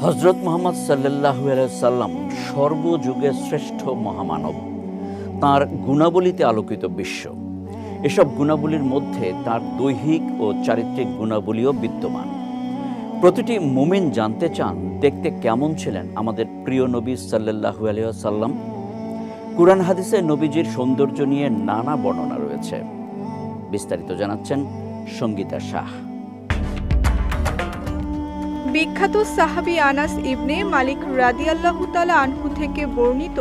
হযরত মুহাম্মদ সাল্লাল্লাহু আলাইহি সাল্লাম সর্বযুগের শ্রেষ্ঠ মহামানব। তাঁর গুণাবলীতে আলোকিত বিশ্ব। এসব গুণাবলীর মধ্যে তাঁর দৈহিক ও চারিত্রিক গুণাবলীও বিদ্যমান। প্রতিটি মুমিন জানতে চান দেখতে কেমন ছিলেন আমাদের প্রিয় নবী সাল্লাল্লাহু আলাইহি ওয়াসাল্লাম। কুরআন হাদিসে নবীজির সৌন্দর্য নিয়ে নানা বর্ণনা রয়েছে। বিস্তারিত জানাচ্ছেন সঙ্গীতা শাহ। বিখ্যাত সাহাবী আনাস ইবনে মালিক রাদিয়াল্লাহু তাআলা আনহু থেকে বর্ণিত,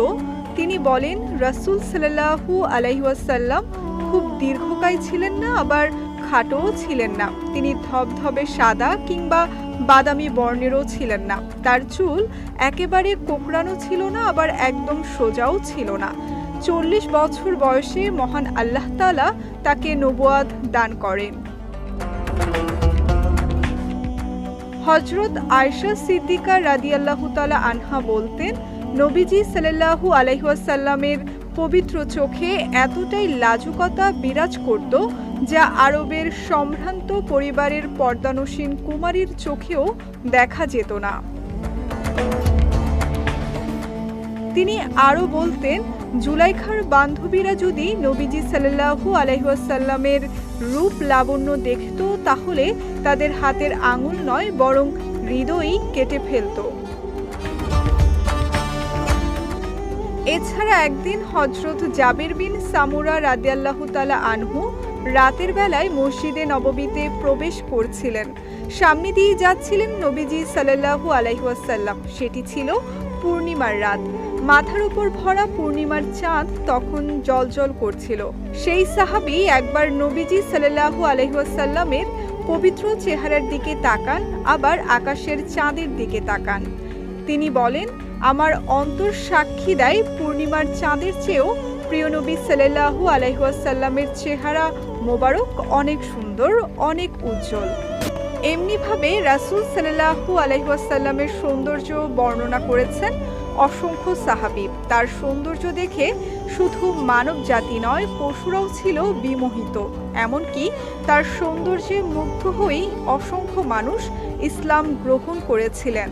তিনি বলেন, রাসূল সাল্লাল্লাহু আলাইহি ওয়াসাল্লাম খুব দীর্ঘকায় ছিলেন না, আবার খাটোও ছিলেন না। তিনি ধবধবে সাদা কিংবা বাদামি বর্ণেরও ছিলেন না। তার চুল একেবারে কোঁকড়ানো ছিল না, আবার একদম সোজাও ছিল না। 40 বছর বয়সে মহান আল্লাহ তাআলা তাকে নবুয়াত দান করেন। হযরত আয়েশা সিদ্দিকা রাদিয়াল্লাহু তাআলা আনহা বলতেন, নবীজি সাল্লাল্লাহু আলাইহি ওয়াসাল্লামের পবিত্র চোখে এতটাই লাজুকতা বিরাজ করত, যা আরবের সম্ভ্রান্ত পরিবারের পর্দানসীন কুমারীর চোখেও দেখা যেত না। তিনি আরও বলতেন, জুলাইখার বান্ধবীরা যদি নবীজি সাল্লাল্লাহু আলাইহি ওয়াসাল্লামের রূপ লাবণ্য দেখত, তাহলে তাদের হাতের আঙুল নয় বরং হৃদয়ই কেটে ফেলত। এছাড়া একদিন হযরত জাবির বিন সামুরা রাদিয়াল্লাহু তাআলা আনহু রাতের বেলায় মসজিদে নববীতে প্রবেশ করছিলেন। সামনে দিয়ে যাচ্ছিলেন নবীজি সাল্লাল্লাহু আলাইহি ওয়াসাল্লাম। সেটি ছিল পূর্ণিমার রাত। মাথার উপর ভরা পূর্ণিমার চাঁদ তখন জ্বলজ্বল করছিল। সেই সাহাবী একবার নবীজি সাল্লাল্লাহু আলাইহি ওয়াসাল্লামের পবিত্র চেহারার দিকে তাকান, আবার আকাশের চাঁদের দিকে তাকান। তিনি বলেন, আমার অন্তর সাক্ষী দেয় পূর্ণিমার চাঁদের চেয়েও প্রিয় নবী সাল্লাল্লাহু আলাইহি ওয়াসাল্লামের চেহারা মোবারক অনেক সুন্দর, অনেক উজ্জ্বল। এমনিভাবে রাসূল সাল্লাল্লাহু আলাইহি ওয়াসাল্লামের সৌন্দর্য বর্ণনা করেছেন অসংখ্য সাহাবী। তার সৌন্দর্য দেখে শুধু মানব জাতি নয়, পশুরাও ছিল বিমোহিত। এমনকি তার সৌন্দর্যে মুগ্ধ হয়েই অসংখ্য মানুষ ইসলাম গ্রহণ করেছিলেন।